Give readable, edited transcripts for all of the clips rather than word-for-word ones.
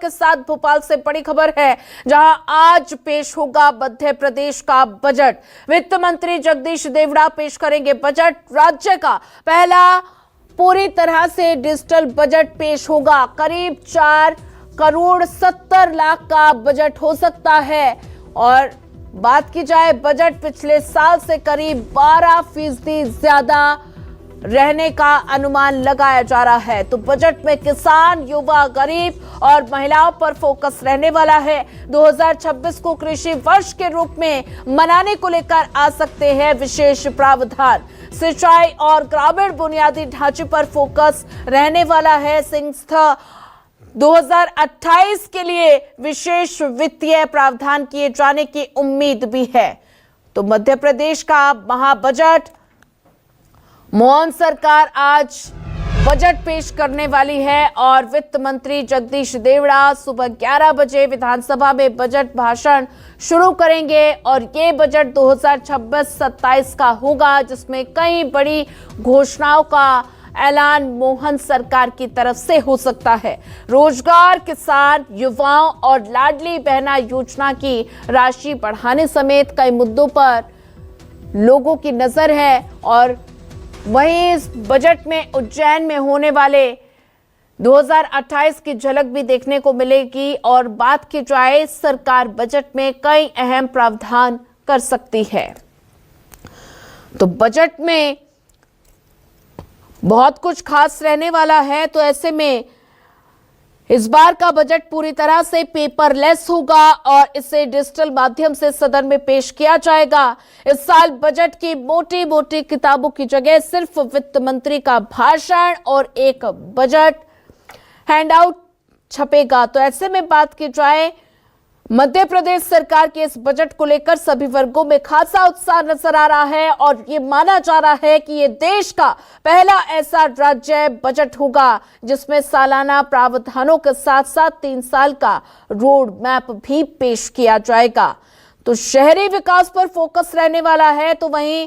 के साथ भोपाल से बड़ी खबर है, जहां आज पेश होगा मध्य प्रदेश का बजट। वित्त मंत्री जगदीश देवड़ा पेश करेंगे बजट। राज्य का पहला पूरी तरह से डिजिटल बजट पेश होगा। करीब 4 करोड़ 70 लाख का बजट हो सकता है। और बात की जाए बजट पिछले साल से करीब 12% ज्यादा रहने का अनुमान लगाया जा रहा है। तो बजट में किसान, युवा, गरीब और महिलाओं पर फोकस रहने वाला है। 2026 को कृषि वर्ष के रूप में मनाने को लेकर आ सकते हैं विशेष प्रावधान। सिंचाई और ग्रामीण बुनियादी ढांचे पर फोकस रहने वाला है। संस्था 2028 के लिए विशेष वित्तीय प्रावधान किए जाने की उम्मीद भी है। तो मध्य प्रदेश का महाबजट, मोहन सरकार आज बजट पेश करने वाली है और वित्त मंत्री जगदीश देवड़ा सुबह 11 बजे विधानसभा में बजट भाषण शुरू करेंगे। और ये बजट 2026-27 का होगा, जिसमें कई बड़ी घोषणाओं का ऐलान मोहन सरकार की तरफ से हो सकता है। रोजगार, किसान, युवाओं और लाडली बहना योजना की राशि बढ़ाने समेत कई मुद्दों पर लोगों की नजर है। और वहीं इस बजट में उज्जैन में होने वाले 2028 की झलक भी देखने को मिलेगी। और बात की जाए, सरकार बजट में कई अहम प्रावधान कर सकती है। तो बजट में बहुत कुछ खास रहने वाला है। तो ऐसे में इस बार का बजट पूरी तरह से पेपरलेस होगा और इसे डिजिटल माध्यम से सदन में पेश किया जाएगा। इस साल बजट की मोटी मोटी किताबों की जगह सिर्फ वित्त मंत्री का भाषण और एक बजट हैंडआउट छपेगा। तो ऐसे में बात की जाए, मध्य प्रदेश सरकार के इस बजट को लेकर सभी वर्गों में खासा उत्साह नजर आ रहा है। और ये माना जा रहा है कि ये देश का पहला ऐसा राज्य बजट होगा जिसमें सालाना प्रावधानों के साथ साथ 3 साल का रोड मैप भी पेश किया जाएगा। तो शहरी विकास पर फोकस रहने वाला है। तो वहीं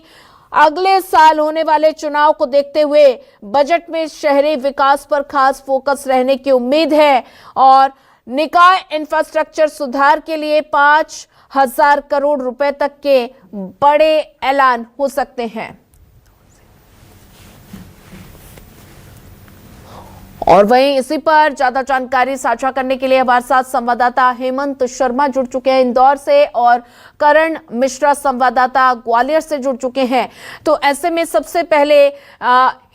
अगले साल होने वाले चुनाव को देखते हुए बजट में शहरी विकास पर खास फोकस रहने की उम्मीद है। और निकाय इंफ्रास्ट्रक्चर सुधार के लिए 5,000 करोड़ रुपए तक के बड़े ऐलान हो सकते हैं। और वहीं इसी पर ज्यादा जानकारी साझा करने के लिए हमारे साथ संवाददाता हेमंत शर्मा जुड़ चुके हैं इंदौर से, और करण मिश्रा संवाददाता ग्वालियर से जुड़ चुके हैं। तो ऐसे में सबसे पहले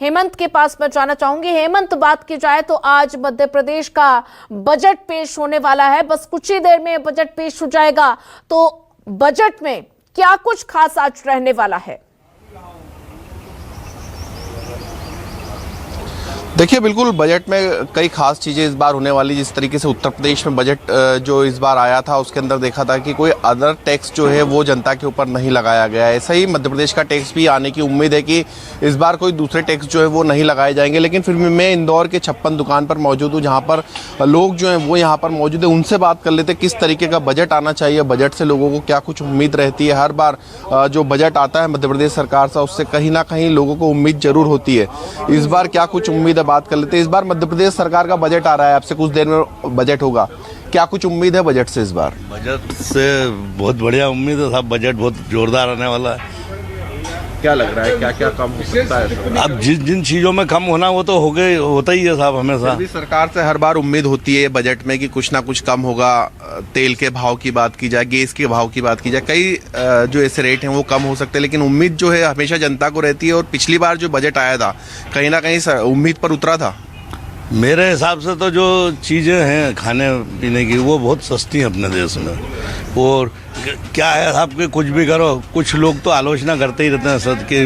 हेमंत के पास मैं जाना चाहूंगी। हेमंत, बात की जाए तो आज मध्य प्रदेश का बजट पेश होने वाला है। बस कुछ ही देर में बजट पेश हो जाएगा। तो बजट में क्या कुछ खास आज रहने वाला है? देखिए, बिल्कुल बजट में कई खास चीज़ें इस बार होने वाली। जिस तरीके से उत्तर प्रदेश में बजट जो इस बार आया था उसके अंदर देखा था कि कोई अदर टैक्स जो है वो जनता के ऊपर नहीं लगाया गया है। ऐसा ही मध्य प्रदेश का टैक्स भी आने की उम्मीद है कि इस बार कोई दूसरे टैक्स जो है वो नहीं लगाए जाएंगे। लेकिन फिर भी मैं इंदौर के 56 दुकान पर मौजूद हूँ, जहाँ पर लोग जो हैं वो यहाँ पर मौजूद है। उनसे बात कर लेते किस तरीके का बजट आना चाहिए, बजट से लोगों को क्या कुछ उम्मीद रहती है। हर बार जो बजट आता है मध्य प्रदेश सरकार से, उससे कहीं ना कहीं लोगों को उम्मीद जरूर होती है। इस बार क्या कुछ उम्मीद है, बात कर लेते हैं। इस बार मध्य प्रदेश सरकार का बजट आ रहा है, आपसे कुछ देर में बजट होगा, क्या कुछ उम्मीद है बजट से? इस बार बजट से बहुत बढ़िया उम्मीद है साहब। बजट बहुत जोरदार आने वाला है। क्या लग रहा है, क्या क्या कम हो सकता है? अब जिन चीजों में कम होना वो तो होता ही है साहब हमेशा। सरकार से हर बार उम्मीद होती है बजट में कि कुछ ना कुछ कम होगा। तेल के भाव की बात की जाए, गैस के भाव की बात की जाए, कई जो ऐसे रेट हैं वो कम हो सकते हैं। लेकिन उम्मीद जो है हमेशा जनता को रहती है। और पिछली बार जो बजट आया था कहीं ना कहीं उम्मीद पर उतरा था। मेरे हिसाब से तो जो चीज़ें हैं खाने पीने की वो बहुत सस्ती हैं अपने देश में। और क्या है साहब कि कुछ भी करो, कुछ लोग तो आलोचना करते ही रहते हैं सद कि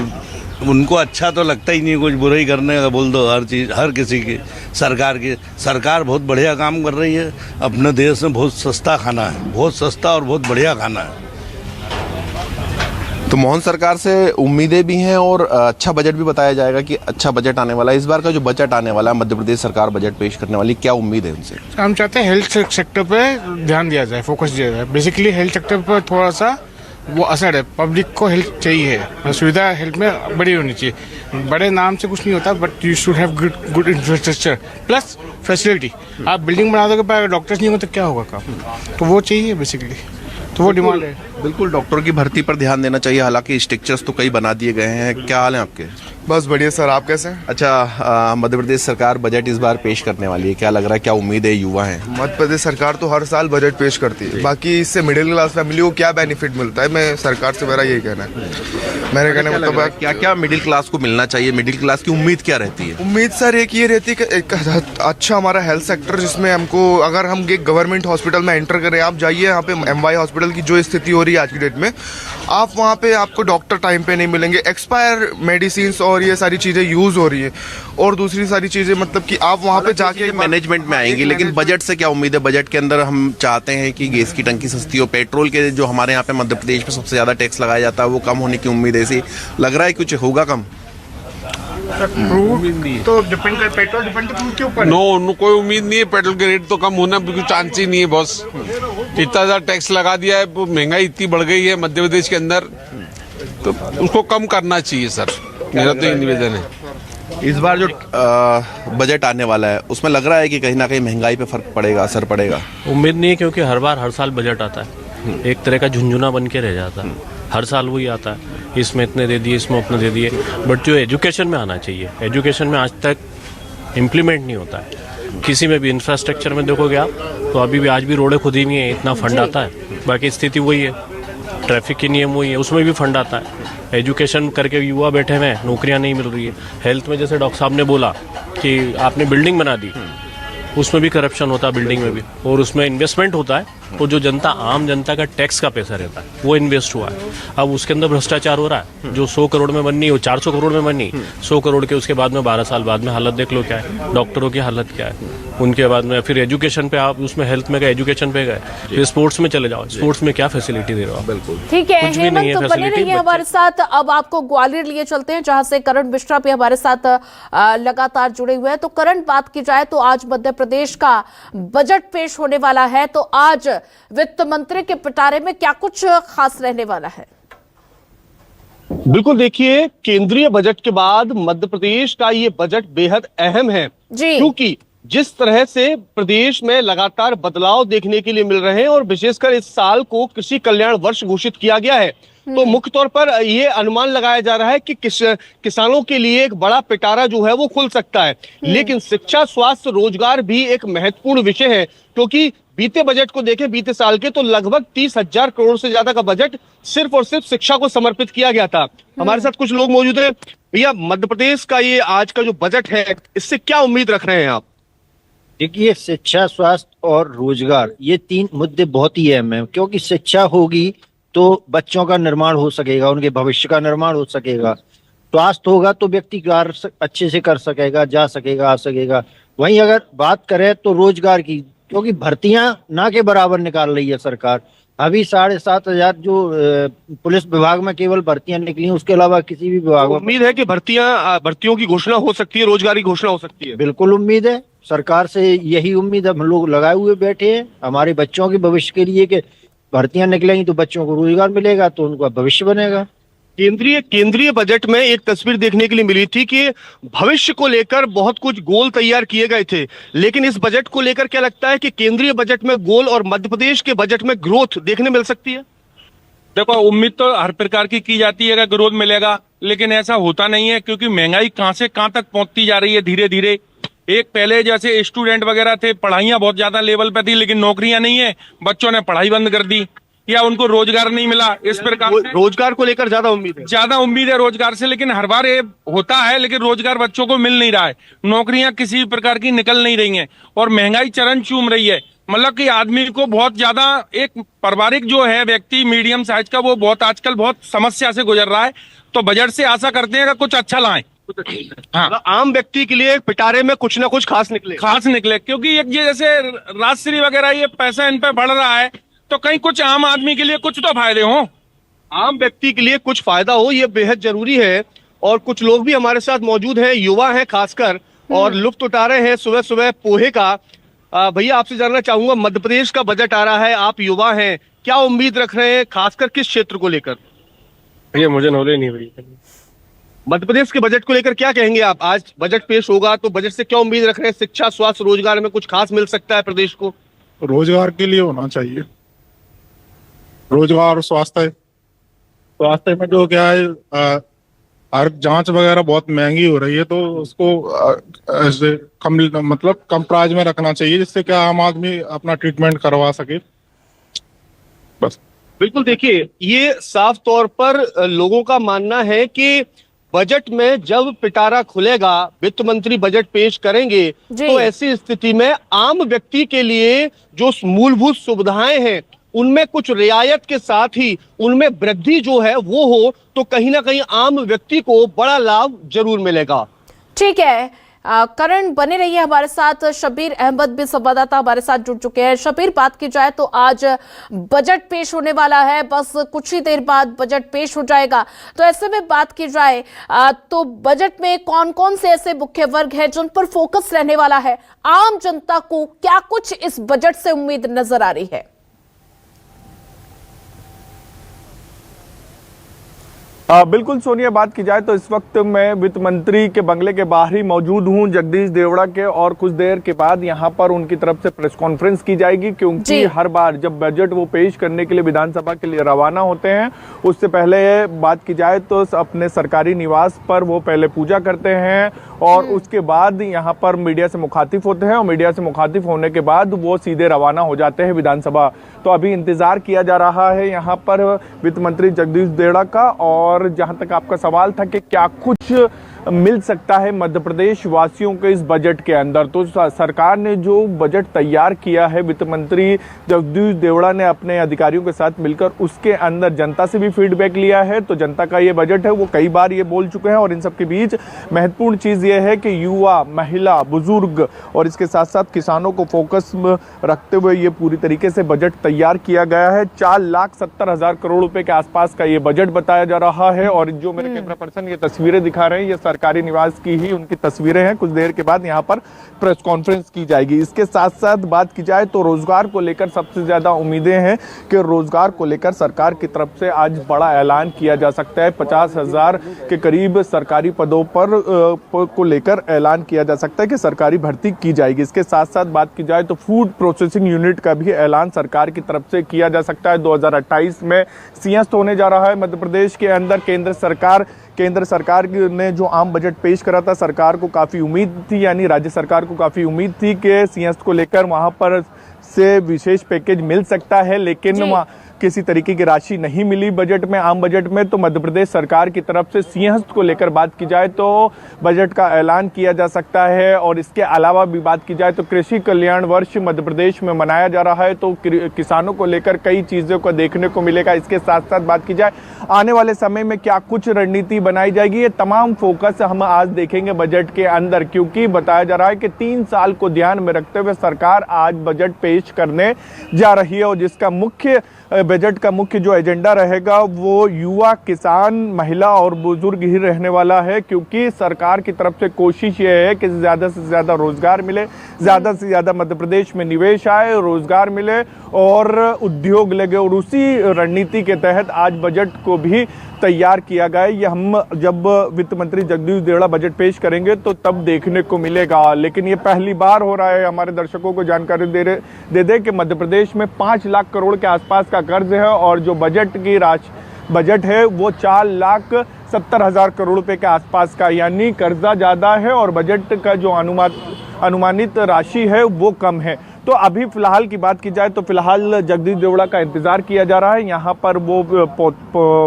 उनको अच्छा तो लगता ही नहीं, कुछ बुरा ही करने का बोल दो। हर चीज़ हर किसी की सरकार बहुत बढ़िया काम कर रही है। अपने देश में बहुत सस्ता खाना है, बहुत सस्ता और बहुत बढ़िया खाना है। तो मोहन सरकार से उम्मीदें भी हैं और अच्छा बजट भी बताया जाएगा कि अच्छा बजट आने वाला है। इस बार का जो बजट आने वाला है, मध्य प्रदेश सरकार बजट पेश करने वाली, क्या उम्मीद है उनसे? हम चाहते हैं हेल्थ सेक्टर पे ध्यान दिया जाए, फोकस दिया जाए। बेसिकली हेल्थ सेक्टर पर थोड़ा सा वो असर है। पब्लिक को हेल्प चाहिए, सुविधा हेल्थ में बड़ी होनी चाहिए। बड़े नाम से कुछ नहीं होता, but you should have good infrastructure plus facility. आप बिल्डिंग बना दोगे पर डॉक्टर्स नहीं होते क्या होगा काम? तो वो चाहिए बेसिकली, तो वो डिमांड है। बिल्कुल डॉक्टरों की भर्ती पर ध्यान देना चाहिए। हालांकि स्ट्रक्चर्स तो कई बना दिए गए हैं। क्या हाल है आपके? बस बढ़िया सर, आप कैसे हैं? अच्छा, मध्य प्रदेश सरकार बजट इस बार पेश करने वाली है, क्या लग रहा है, क्या उम्मीद है? युवा हैं, मध्य प्रदेश सरकार तो हर साल बजट पेश करती है, बाकी इससे मिडिल क्लास फैमिली को क्या बेनिफिट मिलता है, मैं सरकार से मेरा यही कहना है। मेरे कहने मतलब क्या क्या मिडिल क्लास को मिलना चाहिए? मिडिल क्लास की उम्मीद क्या रहती है? उम्मीद सर एक ये रहती है कि एक अच्छा हमारा हेल्थ सेक्टर, जिसमें हमको अगर हम एक गवर्नमेंट हॉस्पिटल में एंटर करें, आप जाइए यहाँ पे MY हॉस्पिटल की जो स्थिति हो रही है आज की डेट में, आप वहाँ पे आपको डॉक्टर टाइम पे नहीं मिलेंगे, एक्सपायर मेडिसिन और ये सारी चीज़ें यूज़ हो रही है, और दूसरी सारी चीज़ें मतलब कि आप वहाँ पे जाके मैनेजमेंट में आएंगी। लेकिन बजट से क्या उम्मीद है? बजट के अंदर हम चाहते हैं कि गैस की टंकी सस्ती हो, पेट्रोल के जो हमारे यहाँ पे मध्य प्रदेश में सबसे ज्यादा टैक्स लगाया जाता है वो कम होने की उम्मीद है। ऐसी लग रहा है कुछ होगा कम? तो डिपेंड कर, पेट्रोल डिपेंड के ऊपर। नो, कोई उम्मीद नहीं है। पेट्रोल के रेट तो कम होना बिल्कुल चांस ही नहीं है बॉस। इतना ज्यादा टैक्स लगा दिया है, महंगाई इतनी बढ़ गई है मध्य प्रदेश के अंदर, तो उसको कम करना चाहिए सर, मेरा तो ये निवेदन है। इस बार जो बजट आने वाला है उसमें लग रहा है कि कहीं ना कहीं महंगाई पे फर्क पड़ेगा, असर पड़ेगा? उम्मीद नहीं है, क्योंकि हर साल बजट आता है, एक तरह का झुंझुना बन के रह जाता है। हर साल वही आता है, इसमें इतने दे दिए, इसमें उतने दे दिए। बट जो एजुकेशन में आना चाहिए, एजुकेशन में आज तक इम्प्लीमेंट नहीं होता है। किसी में भी इंफ्रास्ट्रक्चर में देखोगे आप, तो अभी भी आज भी रोडें खुद ही नहीं है, इतना फंड आता है। बाकी स्थिति वही है, ट्रैफिक के नियम वही है, उसमें भी फंड आता है। एजुकेशन करके युवा बैठे हुए हैं, नौकरियां नहीं मिल रही है। हेल्थ में जैसे डॉक्टर साहब ने बोला कि आपने बिल्डिंग बना दी, उसमें भी करप्शन होता है बिल्डिंग में भी, और उसमें इन्वेस्टमेंट होता है, और जो जनता, आम जनता का टैक्स का पैसा रहता है वो इन्वेस्ट हुआ है। अब उसके अंदर भ्रष्टाचार हो रहा है। जो 100 करोड़ में बननी है वो 400 करोड़ में बनी, 100 करोड़ के उसके बाद में 12 साल बाद में हालत देख लो क्या है, डॉक्टरों की हालत क्या है। उनके बाद में फिर एजुकेशन पे, आप उसमें हेल्थ में गए, एजुकेशन पे गए, फिर स्पोर्ट्स में चले जाओ, स्पोर्ट्स में क्या फैसिलिटी दे रहे हो आप? बिल्कुल ठीक है कुछ भी नहीं है हेमंत, तो बने facility, रहिए हमारे साथ। अब आपको ग्वालियर लिए चलते हैं, जहां से करण मिश्रा भी हमारे साथ लगातार जुड़े हुए हैं। तो करण, बात की जाए तो आज मध्य प्रदेश का बजट पेश होने वाला है, तो आज वित्त मंत्री के पिटारे में क्या कुछ खास रहने वाला है? बिल्कुल, देखिए, केंद्रीय बजट के बाद मध्य प्रदेश का ये बजट बेहद अहम है जी, क्योंकि जिस तरह से प्रदेश में लगातार बदलाव देखने के लिए मिल रहे हैं, और विशेषकर इस साल को कृषि कल्याण वर्ष घोषित किया गया है, तो मुख्य तौर पर ये अनुमान लगाया जा रहा है कि किसानों के लिए एक बड़ा पिटारा जो है वो खुल सकता है। लेकिन शिक्षा, स्वास्थ्य, रोजगार भी एक महत्वपूर्ण विषय है, क्योंकि बीते बजट को देखें, बीते साल के, तो लगभग 30,000 करोड़ से ज्यादा का बजट सिर्फ और सिर्फ शिक्षा को समर्पित किया गया था। हमारे साथ कुछ लोग मौजूद हैं। भैया, मध्य प्रदेश का ये आज का जो बजट है, इससे क्या उम्मीद रख रहे हैं आप? देखिए, शिक्षा, स्वास्थ्य और रोजगार, ये 3 मुद्दे बहुत ही अहम हैं, क्योंकि शिक्षा होगी तो बच्चों का निर्माण हो सकेगा, उनके भविष्य का निर्माण हो सकेगा। स्वास्थ्य होगा तो व्यक्ति कार्य अच्छे से कर सकेगा, जा सकेगा, आ सकेगा। वहीं अगर बात करें तो रोजगार की, क्योंकि भर्तियां ना के बराबर निकाल रही है सरकार। अभी 7,500 जो पुलिस विभाग में केवल भर्तियां निकली हैं, उसके अलावा किसी भी विभाग में उम्मीद है कि भर्तियों की घोषणा हो सकती है, रोजगार की घोषणा हो सकती है? बिल्कुल उम्मीद है, सरकार से यही उम्मीद हम लोग लगाए हुए बैठे हैं, हमारे बच्चों के भविष्य के लिए, कि भर्तियां निकलेंगी तो बच्चों को रोजगार मिलेगा, तो उनका भविष्य बनेगा। केंद्रीय बजट में एक तस्वीर देखने के लिए मिली थी कि भविष्य को लेकर बहुत कुछ गोल तैयार किए गए थे, लेकिन इस बजट को लेकर क्या लगता है कि केंद्रीय बजट में गोल और मध्य प्रदेश के बजट में ग्रोथ देखने मिल सकती है? देखो, उम्मीद तो हर प्रकार की जाती है कि ग्रोथ मिलेगा, लेकिन ऐसा होता नहीं है, क्योंकि महंगाई कहां से कहां तक पहुंचती जा रही है धीरे धीरे। एक पहले जैसे स्टूडेंट वगैरह थे, पढ़ाइयां बहुत ज्यादा लेवल पे थी, लेकिन नौकरियां नहीं है, बच्चों ने पढ़ाई बंद कर दी या उनको रोजगार नहीं मिला। इस प्रकार रोजगार को लेकर ज्यादा उम्मीद है रोजगार से, लेकिन हर बार ये होता है, लेकिन रोजगार बच्चों को मिल नहीं रहा है, नौकरियां किसी प्रकार की निकल नहीं रही हैं, और महंगाई चरम चूम रही है। मतलब कि आदमी को बहुत ज्यादा, एक पारिवारिक जो है व्यक्ति मीडियम साइज का, वो बहुत आजकल बहुत समस्या से गुजर रहा है। तो बजट से आशा करते हैं कि कुछ अच्छा लाएं। हाँ, आम व्यक्ति के लिए पिटारे में कुछ ना कुछ खास निकले, क्योंकि एक ये जैसे राजश्री वगैरह, ये पैसा इन पे बढ़ रहा है, तो कहीं कुछ आम आदमी के लिए कुछ तो फायदे हो, आम व्यक्ति के लिए कुछ फायदा हो, ये बेहद जरूरी है। और कुछ लोग भी हमारे साथ मौजूद हैं, युवा हैं खासकर, और लुत्फ उठा रहे हैं सुबह सुबह पोहे का। भैया आपसे जानना चाहूंगा, मध्य प्रदेश का बजट आ रहा है, आप युवा हैं, क्या उम्मीद रख रहे हैं, खासकर किस क्षेत्र को लेकर? भैया मुझे नॉलेज नहीं भैया। मध्य प्रदेश के बजट को लेकर क्या कहेंगे आप? आज बजट पेश होगा तो बजट से क्या उम्मीद रख रहे हैं? शिक्षा, स्वास्थ्य, रोजगार में कुछ खास मिल सकता है प्रदेश को? रोजगार के लिए होना चाहिए, रोजगार और स्वास्थ्य में जो क्या है, हर जांच वगैरह बहुत महंगी हो रही है, तो उसको ऐसे कम प्राइस में रखना चाहिए, जिससे क्या आम आदमी अपना ट्रीटमेंट करवा सके। बस बिल्कुल, देखिए ये साफ तौर पर लोगों का मानना है कि बजट में जब पिटारा खुलेगा, वित्त मंत्री बजट पेश करेंगे, तो ऐसी स्थिति में आम व्यक्ति के लिए जो मूलभूत सुविधाएं हैं उनमें कुछ रियायत के साथ ही उनमें वृद्धि जो है वो हो, तो कहीं ना कहीं आम व्यक्ति को बड़ा लाभ जरूर मिलेगा। ठीक है, करण बने रहिए हमारे साथ। शबीर अहमद भी संवाददाता हमारे साथ जुड़ चुके हैं। शबीर, बात की जाए तो आज बजट पेश होने वाला है, बस कुछ ही देर बाद बजट पेश हो जाएगा। तो ऐसे में बात की जाए तो बजट में कौन कौन से ऐसे मुख्य वर्ग हैं जिन पर फोकस रहने वाला है? आम जनता को क्या कुछ इस बजट से उम्मीद नजर आ रही है? बिल्कुल सोनिया, बात की जाए तो इस वक्त मैं वित्त मंत्री के बंगले के बाहर ही मौजूद हूं, जगदीश देवड़ा के, और कुछ देर के बाद यहां पर उनकी तरफ से प्रेस कॉन्फ्रेंस की जाएगी, क्योंकि हर बार जब बजट वो पेश करने के लिए विधानसभा के लिए रवाना होते हैं, उससे पहले बात की जाए तो अपने सरकारी निवास पर वो पहले पूजा करते हैं और उसके बाद यहाँ पर मीडिया से मुखातिब होते हैं, और मीडिया से मुखातिब होने के बाद वो सीधे रवाना हो जाते हैं विधानसभा। तो अभी इंतजार किया जा रहा है यहाँ पर वित्त मंत्री जगदीश देवड़ा का। और जहां तक आपका सवाल था कि क्या कुछ मिल सकता है मध्य प्रदेश वासियों के इस बजट के अंदर, तो सरकार ने जो बजट तैयार किया है, वित्त मंत्री जगदीश देवड़ा ने अपने अधिकारियों के साथ मिलकर उसके अंदर जनता से भी फीडबैक लिया है। तो जनता का ये बजट है, वो कई बार ये बोल चुके हैं, और इन सब के बीच महत्वपूर्ण चीज़ ये है कि युवा, महिला, बुजुर्ग और इसके साथ साथ किसानों को फोकस रखते हुए ये पूरी तरीके से बजट तैयार किया गया है। 4,70,000 करोड़ रुपए के आसपास का ये बजट बताया जा रहा है। और जो मेरे कैमरा पर्सन ये तस्वीरें दिखा रहे हैं, ये सरकारी निवास की ही उनकी तस्वीरें हैं। कुछ देर के बाद यहाँ पर प्रेस कॉन्फ्रेंस की जाएगी। इसके साथ साथ बात की जाए तो रोजगार को लेकर सबसे ज्यादा उम्मीदें हैं कि रोजगार को लेकर सरकार की तरफ से आज बड़ा ऐलान किया जा सकता है। 50,000 के करीब सरकारी पदों पर को लेकर ऐलान किया जा सकता है कि सरकारी भर्ती की जाएगी। इसके साथ साथ बात की जाए तो फूड प्रोसेसिंग यूनिट का भी ऐलान सरकार की तरफ से किया जा सकता है। 2028 में सिंहस्थ होने जा रहा है मध्य प्रदेश के अंदर। केंद्र सरकार ने जो आम बजट पेश करा था, सरकार को काफ़ी उम्मीद थी, यानी राज्य सरकार को काफ़ी उम्मीद थी कि सिंहस्थ को लेकर वहाँ पर से विशेष पैकेज मिल सकता है, लेकिन किसी तरीके की राशि नहीं मिली बजट में, आम बजट में। तो मध्य प्रदेश सरकार की तरफ से सिंहस्थ को लेकर बात की जाए तो बजट का ऐलान किया जा सकता है। और इसके अलावा भी बात की जाए तो कृषि कल्याण वर्ष मध्य प्रदेश में मनाया जा रहा है, तो किसानों को लेकर कई चीज़ों को देखने को मिलेगा। इसके साथ साथ बात की जाए आने वाले समय में क्या कुछ रणनीति बनाई जाएगी, ये तमाम फोकस हम आज देखेंगे बजट के अंदर, क्योंकि बताया जा रहा है कि 3 साल को ध्यान में रखते हुए सरकार आज बजट पेश करने जा रही है। और जिसका बजट का मुख्य जो एजेंडा रहेगा वो युवा, किसान, महिला और बुजुर्ग ही रहने वाला है, क्योंकि सरकार की तरफ से कोशिश ये है कि ज़्यादा से ज़्यादा रोजगार मिले, ज़्यादा से ज़्यादा मध्य प्रदेश में निवेश आए, रोजगार मिले और उद्योग लगे। और उसी रणनीति के तहत आज बजट को भी तैयार किया गया। ये हम जब वित्त मंत्री जगदीश देवड़ा बजट पेश करेंगे तो तब देखने को मिलेगा, लेकिन ये पहली बार हो रहा है। हमारे दर्शकों को जानकारी दे दे कि मध्य प्रदेश में 5 लाख करोड़ के आसपास का कर्ज है, और जो बजट है वो 4,70,000 करोड़ रुपए के आसपास का, यानी कर्जा ज़्यादा है और बजट का जो अनुमानित राशि है वो कम है। तो अभी फिलहाल की बात की जाए तो फिलहाल जगदीश देवड़ा का इंतजार किया जा रहा है, यहाँ पर वो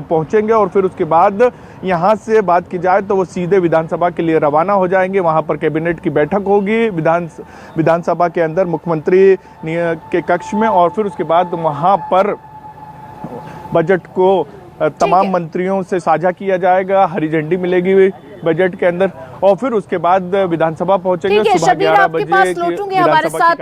पहुँचेंगे और फिर उसके बाद यहाँ से बात की जाए तो वो सीधे विधानसभा के लिए रवाना हो जाएंगे। वहाँ पर कैबिनेट की बैठक होगी विधानसभा के अंदर मुख्यमंत्री के कक्ष में, और फिर उसके बाद वहाँ पर बजट को तमाम मंत्रियों से साझा किया जाएगा, हरी झंडी मिलेगी बजट के अंदर, और फिर उसके बाद विधानसभा पहुंचेंगे सुबह 11 बजे। पास लौटूंगे, हमारे साथ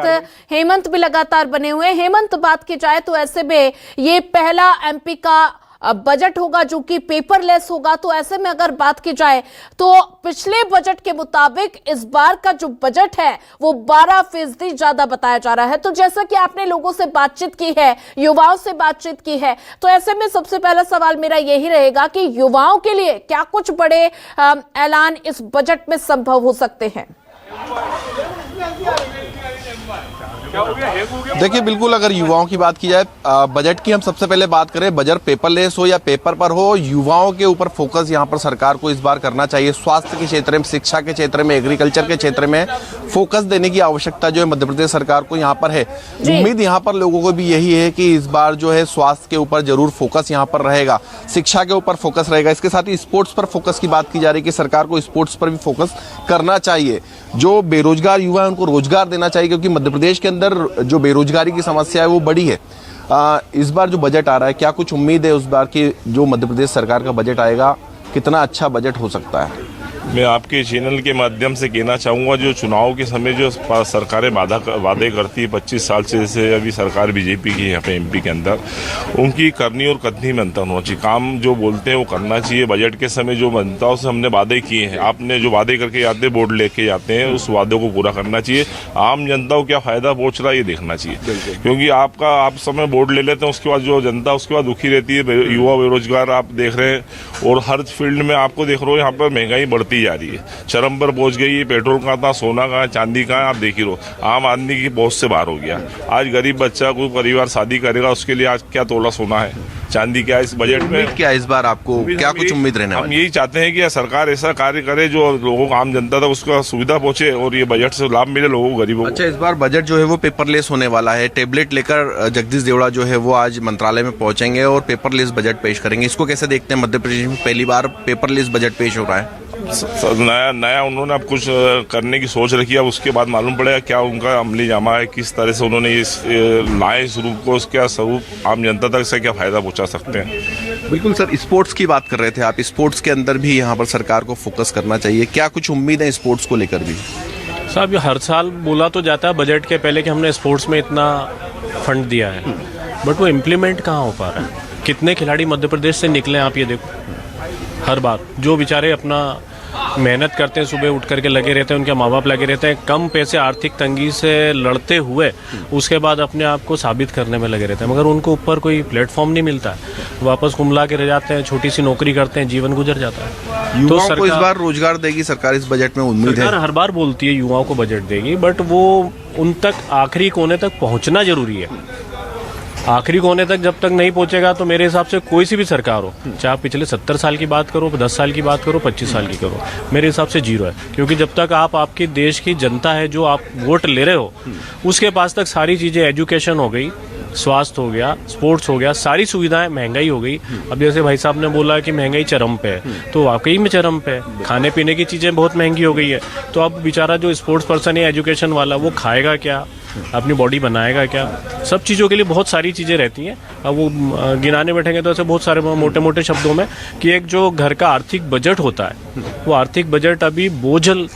हेमंत भी लगातार बने हुए हैं। हेमंत, बात की जाए तो ऐसे में ये पहला एमपी का बजट होगा जो कि पेपरलेस होगा। तो ऐसे में अगर बात की जाए तो पिछले बजट के मुताबिक इस बार का जो बजट है वो 12% ज्यादा बताया जा रहा है। तो जैसा कि आपने लोगों से बातचीत की है, युवाओं से बातचीत की है, तो ऐसे में सबसे पहला सवाल मेरा यही रहेगा कि युवाओं के लिए क्या कुछ बड़े ऐलान इस बजट में संभव हो सकते हैं? देखिए, बिल्कुल अगर युवाओं की बात की जाए, बजट की हम सबसे पहले बात करें, बजट पेपरलेस हो या पेपर पर हो, युवाओं के ऊपर फोकस यहां पर सरकार को इस बार करना चाहिए। स्वास्थ्य के क्षेत्र में, शिक्षा के क्षेत्र में, एग्रीकल्चर के क्षेत्र में फोकस देने की आवश्यकता जो है मध्य प्रदेश सरकार को यहां पर है। उम्मीद यहां पर लोगों को भी यही है कि इस बार जो है स्वास्थ्य के ऊपर जरूर फोकस यहां पर रहेगा, शिक्षा के ऊपर फोकस रहेगा। इसके साथ ही स्पोर्ट्स पर फोकस की बात की जा रही है कि सरकार को स्पोर्ट्स पर भी फोकस करना चाहिए। जो बेरोजगार युवा है उनको रोजगार देना चाहिए, क्योंकि मध्य प्रदेश के अंदर जो बेरोजगारी की समस्या है वो बड़ी है। इस बार जो बजट आ रहा है, क्या कुछ उम्मीद है उस बार की जो मध्य प्रदेश सरकार का बजट आएगा, कितना अच्छा बजट हो सकता है? मैं आपके चैनल के माध्यम से कहना चाहूँगा, जो चुनाव के समय जो सरकारें वादे करती है 25 साल से, जैसे अभी सरकार बीजेपी की यहाँ पे एमपी के अंदर, उनकी करनी और कथनी में अंतर होना चाहिए। काम जो बोलते हैं वो करना चाहिए। बजट के समय जो जनताओं से हमने वादे किए हैं, आपने जो वादे करके जाते बोर्ड लेके जाते हैं, उस वादे को पूरा करना चाहिए। आम जनता को क्या फायदा पहुँच रहा है ये देखना चाहिए, क्योंकि आप समय बोर्ड ले लेते हैं, उसके बाद जो जनता उसके बाद दुखी रहती है। युवा बेरोजगार आप देख रहे हैं, और हर फील्ड में आपको देख रहे हो यहाँ पर महंगाई बढ़ती जा रही है, चरम पर पहुंच गई है। पेट्रोल कहाँ था, सोना कहाँ, चांदी कहाँ, आप देख ही रहो। आम आदमी की पहुंच से बाहर हो गया। आज गरीब बच्चा कोई परिवार शादी करेगा, उसके लिए आज क्या तोला सोना है, चांदी क्या है। इस बजट में क्या इस बार आपको क्या कुछ उम्मीद रहने वाली? हम यही चाहते हैं कि सरकार ऐसा कार्य करे जो लोगों को, आम जनता तक उसका सुविधा पहुंचे और ये बजट से लाभ मिले लोगों को, गरीबों को। अच्छा, इस बार बजट जो है वो पेपरलेस होने वाला है। टेबलेट लेकर जगदीश देवड़ा जो है वो आज मंत्रालय में पहुंचेंगे और पेपरलेस बजट पेश करेंगे। इसको कैसे देखते हैं? मध्य प्रदेश में पहली बार पेपरलेस बजट पेश हो रहा है। नया उन्होंने अब कुछ करने की सोच रखी है। अब उसके बाद मालूम पड़ेगा क्या उनका अमली जामा है, किस तरह से उन्होंने इस लाए स्वरूप को, क्या स्वरूप आम जनता तक से क्या फायदा पहुंचा सकते हैं। बिल्कुल सर, स्पोर्ट्स की बात कर रहे थे आप। स्पोर्ट्स के अंदर भी यहाँ पर सरकार को फोकस करना चाहिए। क्या कुछ उम्मीद है स्पोर्ट्स को लेकर भी? साहब, ये हर साल बोला तो जाता है बजट के पहले कि हमने स्पोर्ट्स में इतना फंड दिया है, बट वो इम्प्लीमेंट कहाँ हो पा रहा है? कितने खिलाड़ी मध्य प्रदेश से निकले आप ये देखो। हर बार जो बेचारे अपना मेहनत करते हैं, सुबह उठ करके लगे रहते हैं, उनके माँ बाप लगे रहते हैं, कम पैसे आर्थिक तंगी से लड़ते हुए उसके बाद अपने आप को साबित करने में लगे रहते हैं, मगर उनको ऊपर कोई प्लेटफॉर्म नहीं मिलता है। वापस कुमला के रह जाते हैं, छोटी सी नौकरी करते हैं, जीवन गुजर जाता है। युवाओं तो को इस बार रोजगार देगी सरकार, इस बजट में उम्मीद है। सरकार हर बार बोलती है युवाओं को बजट देगी, बट वो उन तक आखिरी कोने तक पहुंचना जरूरी है। आखिरी कोने तक जब तक नहीं पहुंचेगा तो मेरे हिसाब से कोई सी भी सरकार हो, चाहे आप पिछले 70 साल की बात करो, 10 साल की बात करो, 25 साल की करो, मेरे हिसाब से जीरो है। क्योंकि जब तक आपकी देश की जनता है जो आप वोट ले रहे हो, उसके पास तक सारी चीजें, एजुकेशन हो गई, स्वास्थ्य हो गया, स्पोर्ट्स हो गया, सारी सुविधाएं, महंगाई हो गई। अब जैसे भाई साहब ने बोला कि महंगाई चरम पे है, तो वाकई में चरम पे है। खाने पीने की चीजें बहुत महंगी हो गई है। तो अब बेचारा जो स्पोर्ट्स पर्सन है, एजुकेशन वाला, वो खाएगा क्या, अपनी बॉडी बनाएगा क्या? सब चीज़ों के लिए बहुत सारी चीज़ें रहती हैं। अब वो गिनाने बैठेंगे तो ऐसे बहुत सारे मोटे मोटे शब्दों में कि एक जो घर का आर्थिक बजट होता है, वो आर्थिक बजट अभी बोझल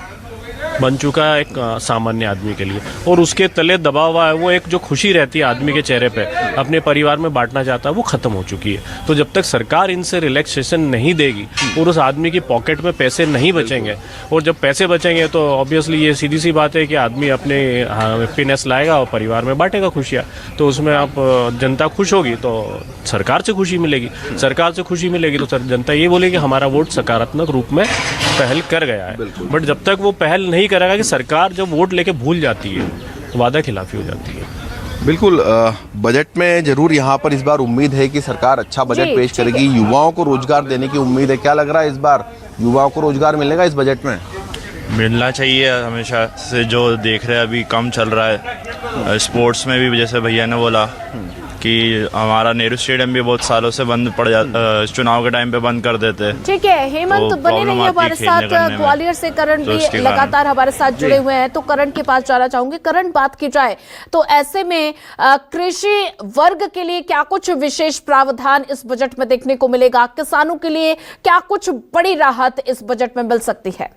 बन चुका है एक सामान्य आदमी के लिए, और उसके तले दबा हुआ है वो एक जो खुशी रहती है आदमी के चेहरे पे, अपने परिवार में बांटना चाहता है, वो खत्म हो चुकी है। तो जब तक सरकार इनसे रिलैक्सेशन नहीं देगी और उस आदमी की पॉकेट में पैसे नहीं बचेंगे, और जब पैसे बचेंगे तो ऑब्वियसली ये सीधी सी बात है कि आदमी अपने हैप्पीनेस लाएगा और परिवार में बांटेगा खुशियाँ। तो उसमें आप जनता खुश होगी तो सरकार से खुशी मिलेगी, सरकार से खुशी मिलेगी तो जनता ये बोलेगी हमारा वोट सकारात्मक रूप में पहल कर गया है। बट जब तक वो पहल नहीं करेगा, कि सरकार जब वोट लेके भूल जाती है, वादा खिलाफी हो जाती है। बिल्कुल, बजट में जरूर यहाँ पर इस बार उम्मीद है कि सरकार अच्छा बजट पेश करेगी। युवाओं को रोजगार देने की उम्मीद है। क्या लग रहा है इस बार युवाओं को रोजगार मिलेगा इस बजट में? मिलना चाहिए। हमेशा से जो देख रहे हैं अभी कम चल रहा है। स्पोर्ट्स में भी जैसे भैया ने बोला कि हमारा नेहरू स्टेडियम भी बहुत सालों से बंद पड़ जाता, चुनाव के टाइम पे बंद कर देते। ठीक है हेमंत, तो बने रहिए हमारे साथ। ग्वालियर से करण भी लगातार हमारे साथ जुड़े हुए हैं, तो करण के पास जाना चाहूंगी। करण, बात की जाए तो ऐसे में कृषि वर्ग के लिए क्या कुछ विशेष प्रावधान इस बजट में देखने को मिलेगा? किसानों के लिए क्या कुछ बड़ी राहत इस बजट में मिल सकती है?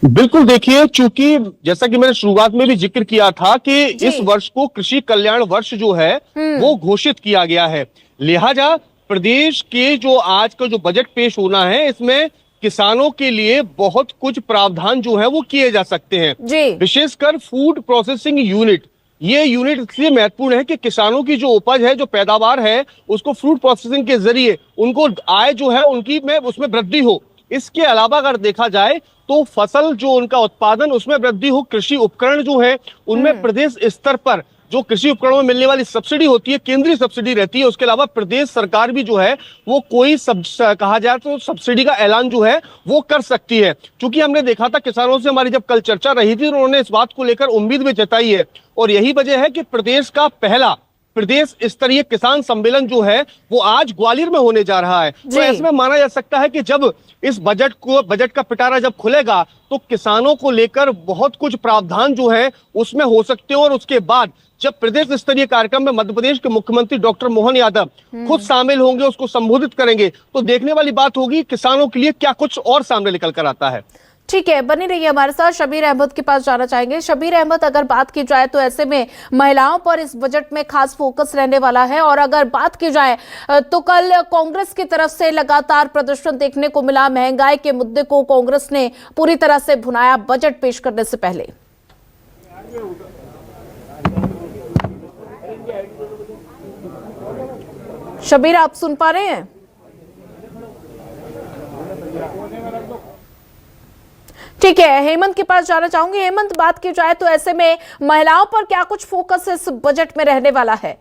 बिल्कुल, देखिए, चूंकि जैसा कि मैंने शुरुआत में भी जिक्र किया था कि इस वर्ष को कृषि कल्याण वर्ष जो है वो घोषित किया गया है। लिहाजा प्रदेश के जो आज का जो बजट पेश होना है, इसमें किसानों के लिए बहुत कुछ प्रावधान जो है वो किए जा सकते हैं। जी। विशेषकर फूड प्रोसेसिंग यूनिट, ये यूनिट इसलिए महत्वपूर्ण है कि किसानों की जो उपज है, जो पैदावार है, उसको फूड प्रोसेसिंग के जरिए उनको आय जो है उनकी में उसमें वृद्धि हो। इसके अलावा अगर देखा जाए तो फसल जो उनका उत्पादन, उसमें वृद्धि हो। कृषि उपकरण जो है उनमें प्रदेश स्तर पर जो कृषि उपकरणों में मिलने वाली सब्सिडी होती है, केंद्रीय सब्सिडी रहती है। उसके अलावा प्रदेश सरकार भी जो है वो कोई कहा जाए तो सब्सिडी का ऐलान जो है वो कर सकती है। क्योंकि हमने देखा था किसानों से हमारी जब कल चर्चा रही थी, उन्होंने इस बात को लेकर उम्मीद भी जताई है, और यही वजह है कि प्रदेश का पहला प्रदेश स्तरीय किसान सम्मेलन जो है वो आज ग्वालियर में होने जा रहा है। तो ऐसे में माना जा सकता है कि जब इस बजट का पिटारा जब खुलेगा तो किसानों को लेकर बहुत कुछ प्रावधान जो है उसमें हो सकते हैं। और उसके बाद जब प्रदेश स्तरीय कार्यक्रम में मध्य प्रदेश के मुख्यमंत्री डॉक्टर मोहन यादव खुद शामिल होंगे, उसको संबोधित करेंगे, तो देखने वाली बात होगी किसानों के लिए क्या कुछ और सामने निकल कर आता है। ठीक है, बनी रहिए हमारे साथ। शबीर अहमद के पास जाना चाहेंगे। शबीर अहमद, अगर बात की जाए तो ऐसे में महिलाओं पर इस बजट में खास फोकस रहने वाला है, और अगर बात की जाए तो कल कांग्रेस की तरफ से लगातार प्रदर्शन देखने को मिला। महंगाई के मुद्दे को कांग्रेस ने पूरी तरह से भुनाया बजट पेश करने से पहले। शबीर, आप सुन पा रहे हैं? ठीक है, हेमंत के पास जाना चाहूंगी। हेमंत, बात की जाए तो ऐसे में महिलाओं पर क्या कुछ फोकस इस बजट में रहने वाला है?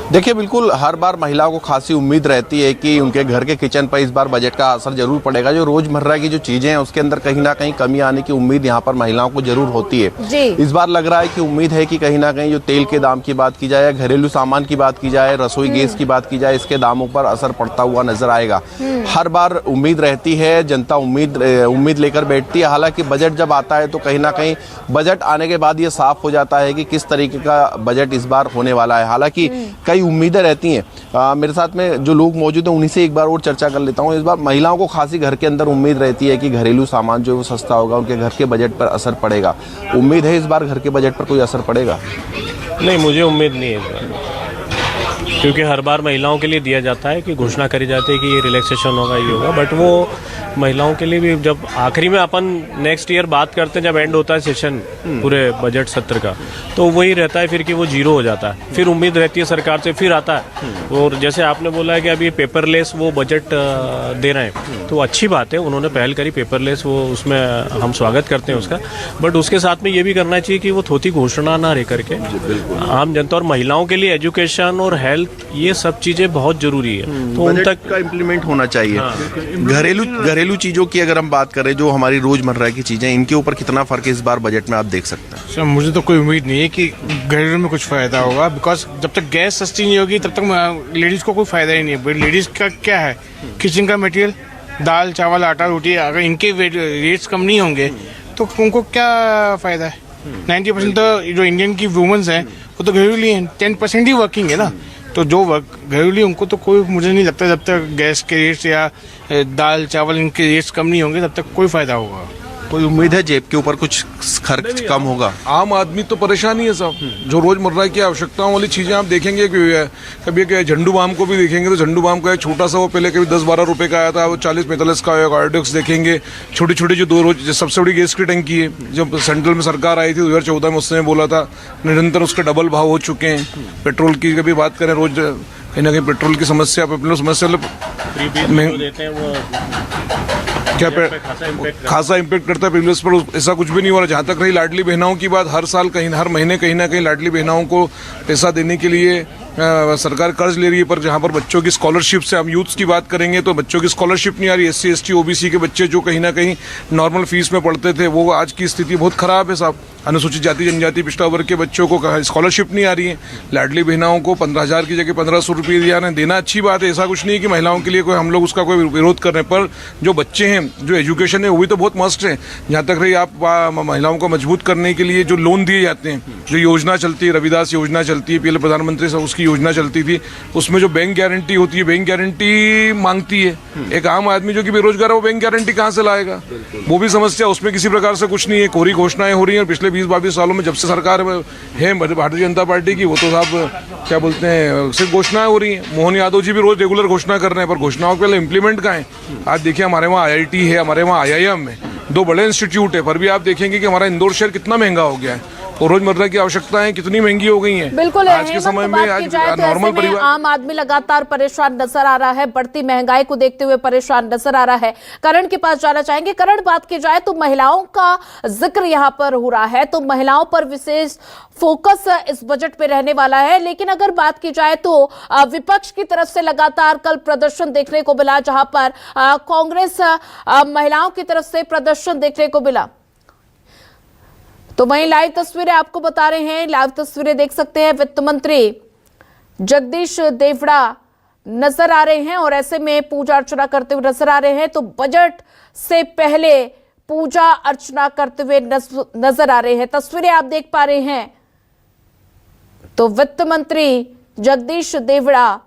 देखिए, बिल्कुल हर बार महिलाओं को खासी उम्मीद रहती है कि उनके घर के किचन पर इस बार बजट का असर जरूर पड़ेगा। जो रोजमर्रा की जो चीजें हैं उसके अंदर कहीं ना कहीं कमी आने की उम्मीद यहाँ पर महिलाओं को जरूर होती है। जी। इस बार लग रहा है कि उम्मीद है कि कहीं ना कहीं जो तेल के दाम की बात की जाए, घरेलू सामान की बात की जाए, रसोई गैस की बात की जाए, इसके दामों पर असर पड़ता हुआ नजर आएगा। हर बार उम्मीद रहती है, जनता उम्मीद लेकर बैठती है। हालांकि बजट जब आता है तो कहीं ना कहीं बजट आने के बाद ये साफ हो जाता है कि किस तरीके का बजट इस बार होने वाला है। हालांकि कई उम्मीदें रहती हैं। मेरे साथ में जो लोग मौजूद हैं उन्हीं से एक बार और चर्चा कर लेता हूं। इस बार महिलाओं को खासी घर के अंदर उम्मीद रहती है कि घरेलू सामान जो है वो सस्ता होगा, उनके घर के बजट पर असर पड़ेगा। उम्मीद है इस बार घर के बजट पर कोई असर पड़ेगा? नहीं, मुझे उम्मीद नहीं है इस बार, क्योंकि हर बार महिलाओं के लिए दिया जाता है कि घोषणा करी जाती है कि ये रिलैक्सेशन होगा, ये होगा, बट वो महिलाओं के लिए भी जब आखिरी में अपन नेक्स्ट ईयर बात करते हैं, जब एंड होता है सेशन पूरे बजट सत्र का, तो वही रहता है फिर कि वो जीरो हो जाता है। फिर उम्मीद रहती है सरकार से, फिर आता है। और जैसे आपने बोला है कि अभी पेपरलेस वो बजट दे रहे हैं, तो अच्छी बात है, उन्होंने पहल करी पेपरलेस, वो उसमें हम स्वागत करते हैं उसका। बट उसके साथ में ये भी करना चाहिए कि वो थोड़ी घोषणा ना रह करके आम जनता और महिलाओं के लिए एजुकेशन और हेल्थ, ये सब चीजें बहुत जरूरी है, तो उन तक का इम्प्लीमेंट होना चाहिए। घरेलू चीजों की अगर हम बात करें, जो हमारी रोजमर्रा की चीजें, इनके ऊपर कितना फर्क इस बार बजट में आप देख सकते हैं? सर, मुझे तो कोई उम्मीद नहीं है कि घरेलू में कुछ फायदा होगा, बिकॉज जब तक गैस सस्ती नहीं होगी तब तक लेडीज को कोई फायदा ही नहीं है। लेडीज का क्या है, किचन का मटेरियल, दाल चावल आटा रोटी, अगर इनके रेट्स कम नहीं होंगे तो उनको क्या फायदा है? 90% तो जो इंडियन की वुमेन्स हैं वो तो घरेलू हैं, 10% ही वर्किंग है ना। तो जो घरेलू उनको तो कोई, मुझे नहीं लगता जब तक गैस के रेट्स या दाल चावल इनके रेट्स कम नहीं होंगे तब तक कोई फायदा होगा। कोई उम्मीद है जेब के ऊपर कुछ खर्च कम होगा? आम आदमी तो परेशान ही है साहब। जो रोजमर्रा की आवश्यकताओं वाली चीजें आप देखेंगे कि कभी झंडू बाम को भी देखेंगे तो झंडू बाम का एक छोटा सा वो पहले कभी 10-12 रुपए का आया था, वो 40-45 का आया। ऑर्डिक्स देखेंगे, छोटी छोटी जो 2 रोज सबसे बड़ी गैस की टंकी है, जब सेंट्रल में सरकार आई थी 2014 में, उसने बोला था, निरंतर उसके डबल भाव हो चुके हैं। पेट्रोल की कभी बात करें, रोज कहीं ना कहीं पेट्रोल की समस्या देते हैं वो क्या खासा इम्पैक्ट करता है प्रीवियस पर। ऐसा कुछ भी नहीं हो रहा। जहाँ तक रही लाडली बहनाओं की बात, हर साल हर महीने कहीं ना कहीं लाडली बहनाओं को पैसा देने के लिए सरकार कर्ज ले रही है। पर जहाँ पर बच्चों की स्कॉलरशिप से हम यूथ्स की बात करेंगे तो बच्चों की स्कॉलरशिप नहीं आ रही। SC ST OBC के बच्चे जो कहीं ना कहीं नॉर्मल फीस में पढ़ते थे, वो आज की स्थिति बहुत खराब है साहब। अनुसूचित जाति जनजाति पिछड़ा वर्ग के बच्चों को स्कॉलरशिप नहीं आ रही है। लाडली बहनाओं को 15,000 की जगह 1,500 रुपये देना अच्छी बात है, ऐसा कुछ नहीं है कि महिलाओं के लिए कोई हम लोग उसका कोई विरोध कर रहे हैं। पर जो बच्चे हैं, जो एजुकेशन है, वो भी तो बहुत मस्ट है। जहाँ तक रही आप महिलाओं को मजबूत करने के लिए जो लोन दिए जाते हैं, जो योजना चलती है, रविदास योजना चलती है, पहले प्रधानमंत्री से उसकी योजना चलती थी, उसमें जो बैंक गारंटी होती है, बैंक गारंटी मांगती है। एक आम आदमी जो कि बेरोजगार है, वो बैंक गारंटी कहाँ से लाएगा? वो भी समस्या, उसमें किसी प्रकार से कुछ नहीं है, कोरी घोषणाएं हो रही हैं। पिछले 20-22 सालों में जब से सरकार है भारतीय जनता पार्टी की, वो तो साहब क्या बोलते हैं, सिर्फ घोषणाएं हो रही हैं। मोहन यादव जी भी रोज रेगुलर घोषणा कर रहे हैं, पर घोषणाओं के पहले इम्प्लीमेंट कहाँ है? आज देखिए हमारे वहाँ IIT है, हमारे वहाँ IIM है, 2 बड़े इंस्टीट्यूट है, पर भी आप देखेंगे कि हमारा इंदौर शहर कितना महंगा हो गया है और रोजमर्रा की आवश्यकताएं कितनी महंगी हो गई हैं। बिल्कुल आज के समय में आज नॉर्मल परिवार, आम आदमी लगातार परेशान नजर आ रहा है, बढ़ती महंगाई को देखते हुए परेशान नजर आ रहा है। करण के पास जाना चाहेंगे। करण, बात की जाए तो महिलाओं का जिक्र यहां पर हो रहा है, तो महिलाओं पर विशेष फोकस इस बजट पे रहने वाला है। लेकिन अगर बात की जाए तो विपक्ष की तरफ से लगातार कल प्रदर्शन देखने को मिला, जहां पर कांग्रेस महिलाओं की तरफ से प्रदर्शन देखने को मिला। तो वहीं लाइव तस्वीरें आपको बता रहे हैं, लाइव तस्वीरें देख सकते हैं। वित्त मंत्री जगदीश देवड़ा नजर आ रहे हैं और ऐसे में पूजा अर्चना करते हुए नजर आ रहे हैं। तो बजट से पहले पूजा अर्चना करते हुए नजर आ रहे हैं, तस्वीरें आप देख पा रहे हैं। तो वित्त मंत्री जगदीश देवड़ा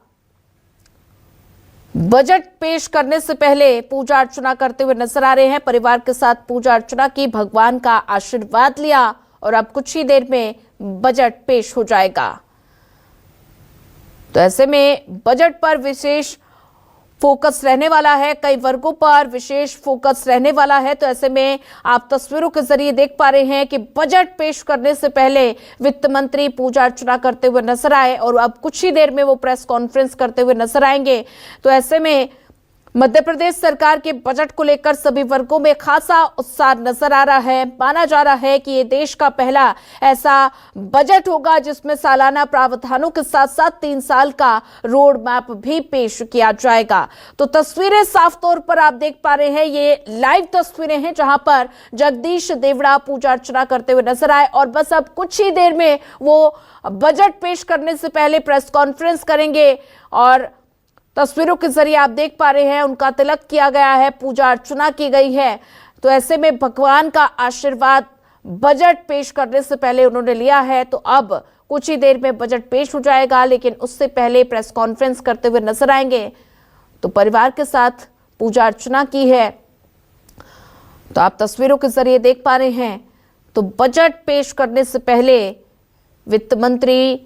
बजट पेश करने से पहले पूजा अर्चना करते हुए नजर आ रहे हैं। परिवार के साथ पूजा अर्चना की, भगवान का आशीर्वाद लिया और अब कुछ ही देर में बजट पेश हो जाएगा। तो ऐसे में बजट पर विशेष फोकस रहने वाला है, कई वर्गों पर विशेष फोकस रहने वाला है। तो ऐसे में आप तस्वीरों के जरिए देख पा रहे हैं कि बजट पेश करने से पहले वित्त मंत्री पूजा अर्चना करते हुए नजर आए और अब कुछ ही देर में वो प्रेस कॉन्फ्रेंस करते हुए नजर आएंगे। तो ऐसे में मध्य प्रदेश सरकार के बजट को लेकर सभी वर्गों में खासा उत्साह नजर आ रहा है। माना जा रहा है कि ये देश का पहला ऐसा बजट होगा जिसमें सालाना प्रावधानों के साथ साथ 3 साल का रोड मैप भी पेश किया जाएगा। तो तस्वीरें साफ तौर पर आप देख पा रहे हैं, ये लाइव तस्वीरें हैं जहां पर जगदीश देवड़ा पूजा अर्चना करते हुए नजर आए और बस अब कुछ ही देर में वो बजट पेश करने से पहले प्रेस कॉन्फ्रेंस करेंगे। और तस्वीरों के जरिए आप देख पा रहे हैं उनका तिलक किया गया है, पूजा अर्चना की गई है। तो ऐसे में भगवान का आशीर्वाद बजट पेश करने से पहले उन्होंने लिया है। तो अब कुछ ही देर में बजट पेश हो जाएगा, लेकिन उससे पहले प्रेस कॉन्फ्रेंस करते हुए नजर आएंगे। तो परिवार के साथ पूजा अर्चना की है, तो आप तस्वीरों के जरिए देख पा रहे हैं। तो बजट पेश करने से पहले वित्त मंत्री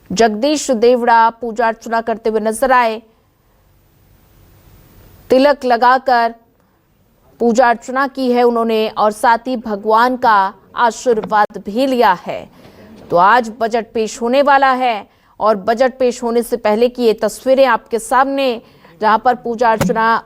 जगदीश देवड़ा पूजा अर्चना करते हुए नजर आए, तिलक लगाकर पूजा अर्चना की है उन्होंने और साथ ही भगवान का आशीर्वाद भी लिया है। तो आज बजट पेश होने वाला है और बजट पेश होने से पहले की ये तस्वीरें आपके सामने, जहां पर पूजा अर्चना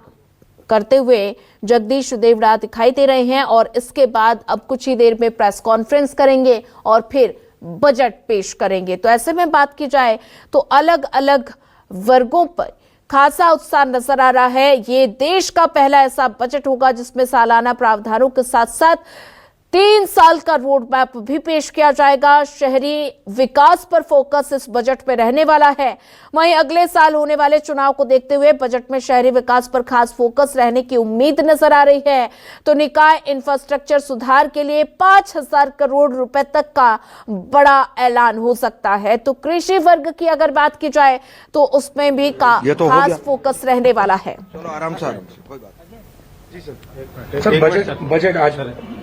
करते हुए जगदीश देवड़ा दिखाई दे रहे हैं और इसके बाद अब कुछ ही देर में प्रेस कॉन्फ्रेंस करेंगे और फिर बजट पेश करेंगे। तो ऐसे में बात की जाए तो अलग अलग वर्गों पर खासा उत्साह नजर आ रहा है। ये देश का पहला ऐसा बजट होगा जिसमें सालाना प्रावधानों के साथ साथ 3 साल का रोड मैप भी पेश किया जाएगा। शहरी विकास पर फोकस इस बजट में रहने वाला है। वहीं अगले साल होने वाले चुनाव को देखते हुए बजट में शहरी विकास पर खास फोकस रहने की उम्मीद नजर आ रही है। तो निकाय इंफ्रास्ट्रक्चर सुधार के लिए 5,000 करोड़ रुपए तक का बड़ा ऐलान हो सकता है। तो कृषि वर्ग की अगर बात की जाए तो उसमें भी खास फोकस रहने वाला है। आराम से सर बजट आज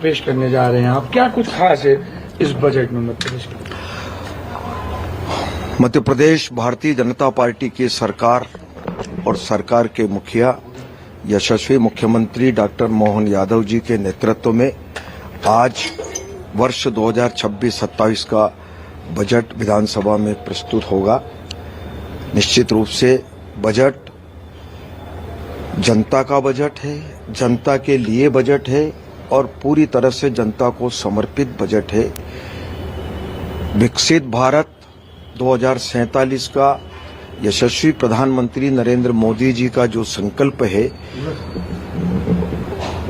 पेश करने जा रहे हैं आप, क्या कुछ खास है इस बजट में मध्य प्रदेश का? मध्य प्रदेश भारतीय जनता पार्टी की सरकार और सरकार के मुखिया यशस्वी मुख्यमंत्री डॉक्टर मोहन यादव जी के नेतृत्व में आज वर्ष 2026-27 का बजट विधानसभा में प्रस्तुत होगा। निश्चित रूप से बजट जनता का बजट है, जनता के लिए बजट है और पूरी तरह से जनता को समर्पित बजट है। विकसित भारत 2047 का यशस्वी प्रधानमंत्री नरेंद्र मोदी जी का जो संकल्प है,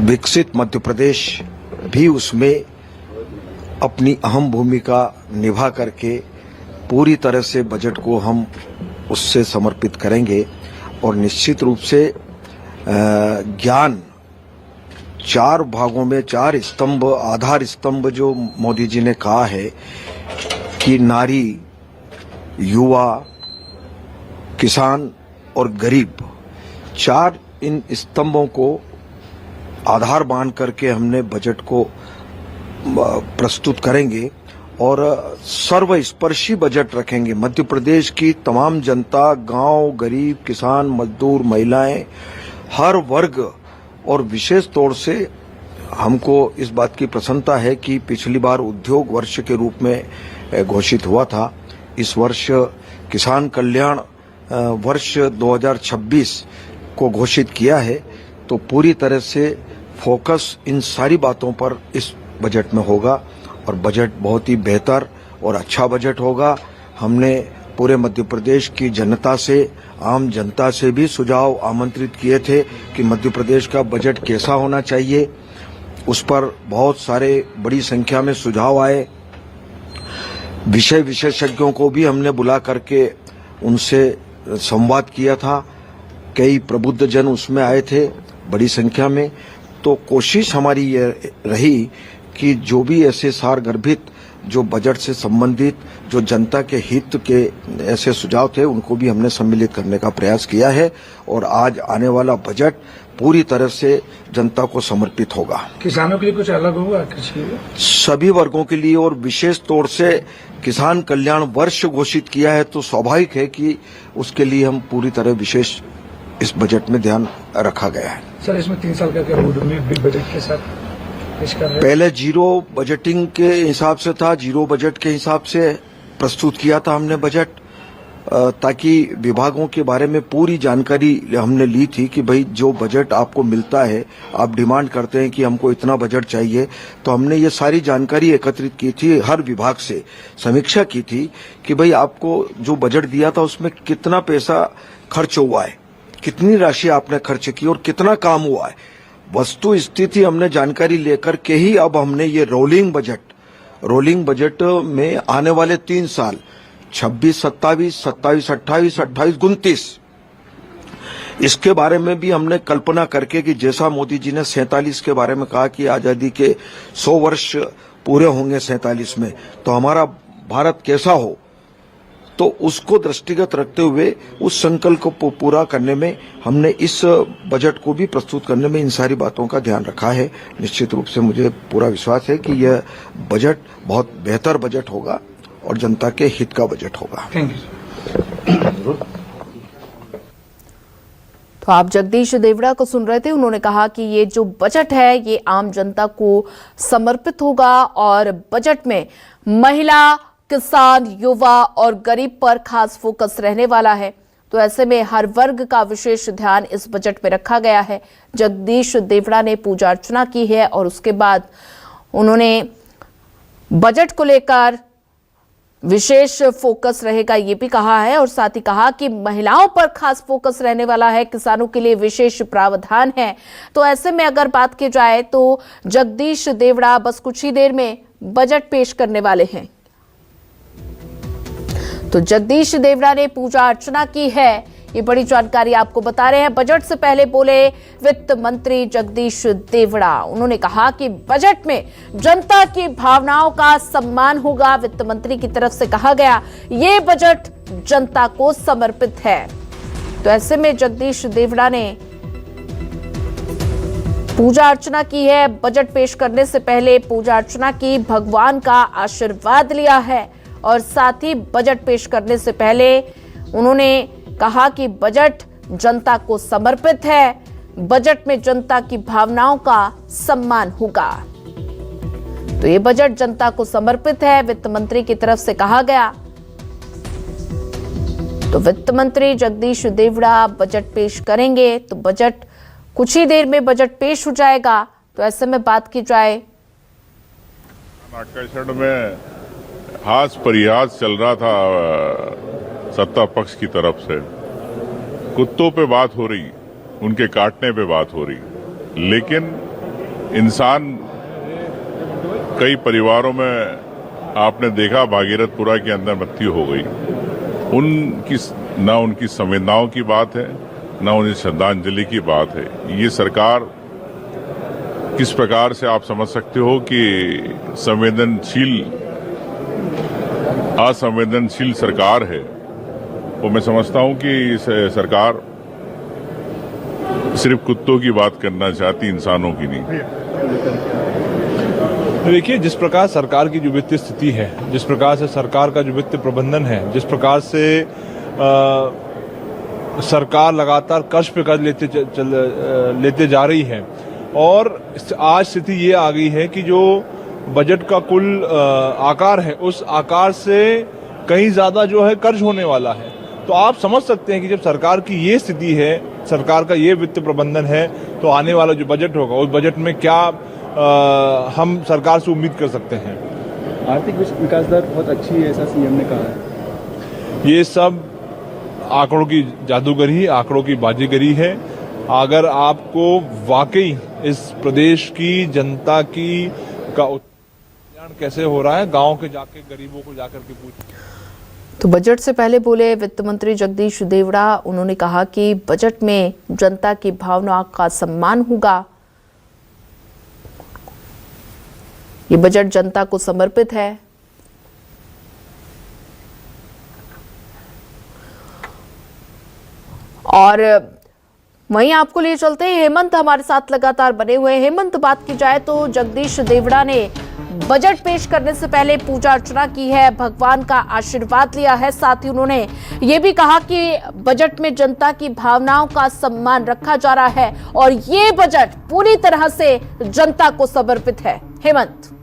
विकसित मध्य प्रदेश भी उसमें अपनी अहम भूमिका निभा करके पूरी तरह से बजट को हम उससे समर्पित करेंगे। और निश्चित रूप से ज्ञान 4 भागों में 4 स्तंभ, आधार स्तंभ जो मोदी जी ने कहा है कि नारी, युवा, किसान और गरीब, 4 इन स्तंभों को आधार मान करके हमने बजट को प्रस्तुत करेंगे और सर्वस्पर्शी बजट रखेंगे। मध्य प्रदेश की तमाम जनता, गांव, गरीब, किसान, मजदूर, महिलाएं, हर वर्ग और विशेष तौर से हमको इस बात की प्रसन्नता है कि पिछली बार उद्योग वर्ष के रूप में घोषित हुआ था। इस वर्ष किसान कल्याण वर्ष 2026 को घोषित किया है, तो पूरी तरह से फोकस इन सारी बातों पर इस बजट में होगा और बजट बहुत ही बेहतर और अच्छा बजट होगा। हमने पूरे मध्य प्रदेश की जनता से, आम जनता से भी सुझाव आमंत्रित किए थे कि मध्य प्रदेश का बजट कैसा होना चाहिए। उस पर बहुत सारे बड़ी संख्या में सुझाव आए। विषय विशेषज्ञों को भी हमने बुला करके उनसे संवाद किया था। कई प्रबुद्ध जन उसमें आए थे बड़ी संख्या में। तो कोशिश हमारी ये रही कि जो भी ऐसे सारगर्भित, जो बजट से संबंधित, जो जनता के हित के ऐसे सुझाव थे, उनको भी हमने सम्मिलित करने का प्रयास किया है और आज आने वाला बजट पूरी तरह से जनता को समर्पित होगा। किसानों के लिए कुछ अलग होगा? सभी वर्गों के लिए और विशेष तौर से किसान कल्याण वर्ष घोषित किया है, तो स्वाभाविक है कि उसके लिए हम पूरी तरह विशेष इस बजट में ध्यान रखा गया है। सर, इसमें 3 साल का क्या मूड में बिग बजट के साथ पेश कर रहे हैं? पहले जीरो बजटिंग के हिसाब से था, जीरो बजट के हिसाब से प्रस्तुत किया था हमने बजट, ताकि विभागों के बारे में पूरी जानकारी हमने ली थी कि भाई जो बजट आपको मिलता है, आप डिमांड करते हैं कि हमको इतना बजट चाहिए, तो हमने ये सारी जानकारी एकत्रित की थी, हर विभाग से समीक्षा की थी कि भाई आपको जो बजट दिया था उसमें कितना पैसा खर्च हुआ है, कितनी राशि आपने खर्च की और कितना काम हुआ है। वस्तु स्थिति हमने जानकारी लेकर के ही अब हमने ये रोलिंग बजट में आने वाले 3 साल 26, 27, 27, 28, 28, 29 इसके बारे में भी हमने कल्पना करके कि जैसा मोदी जी ने 47 के बारे में कहा कि आजादी के 100 वर्ष पूरे होंगे 47 में, तो हमारा भारत कैसा हो, तो उसको दृष्टिगत रखते हुए उस संकल्प को पूरा करने में हमने इस बजट को भी प्रस्तुत करने में इन सारी बातों का ध्यान रखा है। निश्चित रूप से मुझे पूरा विश्वास है कि यह बजट बहुत बेहतर बजट होगा और जनता के हित का बजट होगा। Thank you. तो आप जगदीश देवड़ा को सुन रहे थे। उन्होंने कहा कि ये जो बजट है ये आम जनता को समर्पित होगा और बजट में महिला, किसान, युवा और गरीब पर खास फोकस रहने वाला है। तो ऐसे में हर वर्ग का विशेष ध्यान इस बजट में रखा गया है। जगदीश देवड़ा ने पूजा अर्चना की है और उसके बाद उन्होंने बजट को लेकर विशेष फोकस रहेगा ये भी कहा है और साथ ही कहा कि महिलाओं पर खास फोकस रहने वाला है, किसानों के लिए विशेष प्रावधान है। तो ऐसे में अगर बात की जाए तो जगदीश देवड़ा बस कुछ ही देर में बजट पेश करने वाले हैं। तो जगदीश देवड़ा ने पूजा अर्चना की है, ये बड़ी जानकारी आपको बता रहे हैं। बजट से पहले बोले वित्त मंत्री जगदीश देवड़ा। उन्होंने कहा कि बजट में जनता की भावनाओं का सम्मान होगा। वित्त मंत्री की तरफ से कहा गया ये बजट जनता को समर्पित है। तो ऐसे में जगदीश देवड़ा ने पूजा अर्चना की है। बजट पेश करने से पहले पूजा अर्चना की, भगवान का आशीर्वाद लिया है और साथ ही बजट पेश करने से पहले उन्होंने कहा कि बजट जनता को समर्पित है, बजट में जनता की भावनाओं का सम्मान होगा। तो ये बजट जनता को समर्पित है, वित्त मंत्री की तरफ से कहा गया। तो वित्त मंत्री जगदीश देवड़ा बजट पेश करेंगे, तो बजट कुछ ही देर में बजट पेश हो जाएगा। तो ऐसे में बात की जाए, नाट्यक्षण में हास परिहास चल रहा था सत्ता पक्ष की तरफ से, कुत्तों पे बात हो रही, उनके काटने पे बात हो रही, लेकिन इंसान कई परिवारों में आपने देखा भागीरथपुरा के अंदर मृत्यु हो गई। उनकी संवेदनाओं की बात है, न उनकी श्रद्धांजलि की बात है। ये सरकार किस प्रकार से आप समझ सकते हो कि असंवेदनशील सरकार है, वो मैं समझता हूं कि सरकार सिर्फ कुत्तों की बात करना चाहती, इंसानों की नहीं। देखिए, जिस प्रकार सरकार की जो वित्तीय स्थिति है, जिस प्रकार से सरकार का जो वित्तीय प्रबंधन है, जिस प्रकार से सरकार लगातार कर्ज पे कर्ज लेते जा रही है, और आज स्थिति ये आ गई है कि जो बजट का कुल आकार है, उस आकार से कहीं ज्यादा जो है कर्ज होने वाला है। तो आप समझ सकते हैं कि जब सरकार की ये स्थिति है, सरकार का ये वित्त प्रबंधन है, तो आने वाला जो बजट होगा, उस बजट में क्या हम सरकार से उम्मीद कर सकते हैं। आर्थिक विकास दर बहुत अच्छी है, ऐसा सीएम ने कहा है। ये सब आंकड़ों की जादूगरी, आंकड़ों की बाजीगरी है। अगर आपको वाकई इस प्रदेश की जनता की का कल्याण कैसे हो रहा है, गांव के जाके गरीबों को जाकर के पूछिए। तो बजट से पहले बोले वित्त मंत्री जगदीश देवड़ा। उन्होंने कहा कि बजट में जनता की भावनाओं का सम्मान होगा। ये बजट जनता को समर्पित है। और वहीं आपको लिए चलते हैं, हेमंत हमारे साथ लगातार बने हुए हैं। हेमंत, बात की जाए तो जगदीश देवड़ा ने बजट पेश करने से पहले पूजा अर्चना की है, भगवान का आशीर्वाद लिया है। साथ ही उन्होंने ये भी कहा कि बजट में जनता की भावनाओं का सम्मान रखा जा रहा है और ये बजट पूरी तरह से जनता को समर्पित है। हेमंत,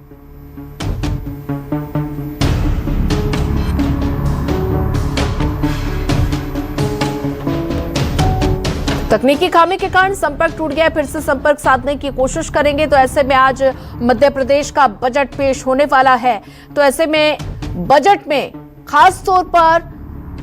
तकनीकी खामी के कारण संपर्क टूट गया, फिर से संपर्क साधने की कोशिश करेंगे। तो ऐसे में आज मध्य प्रदेश का बजट पेश होने वाला है। तो ऐसे में बजट में खास तौर पर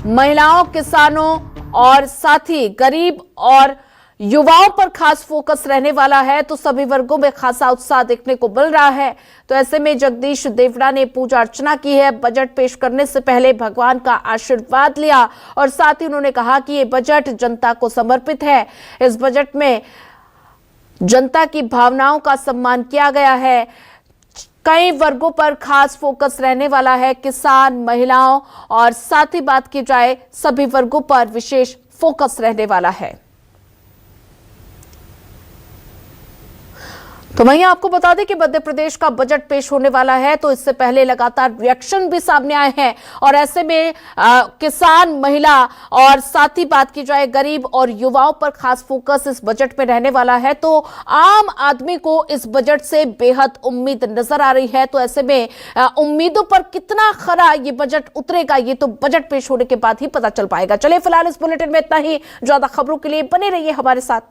महिलाओं, किसानों और साथ ही गरीब और युवाओं पर खास फोकस रहने वाला है। तो सभी वर्गों में खासा उत्साह देखने को मिल रहा है। तो ऐसे में जगदीश देवड़ा ने पूजा अर्चना की है, बजट पेश करने से पहले भगवान का आशीर्वाद लिया और साथ ही उन्होंने कहा कि ये बजट जनता को समर्पित है। इस बजट में जनता की भावनाओं का सम्मान किया गया है। कई वर्गों पर खास फोकस रहने वाला है, किसान, महिलाओं और साथ ही बात की जाए सभी वर्गों पर विशेष फोकस रहने वाला है। तो वहीं आपको बता दें कि मध्य प्रदेश का बजट पेश होने वाला है। तो इससे पहले लगातार रिएक्शन भी सामने आए हैं और ऐसे में किसान, महिला और साथ ही बात की जाए गरीब और युवाओं पर खास फोकस इस बजट में रहने वाला है। तो आम आदमी को इस बजट से बेहद उम्मीद नजर आ रही है। तो ऐसे में उम्मीदों पर कितना खरा ये बजट उतरेगा, ये तो बजट पेश होने के बाद ही पता चल पाएगा। चलिए फिलहाल इस बुलेटिन में इतना ही। ज्यादा खबरों के लिए बने रहिए हमारे साथ।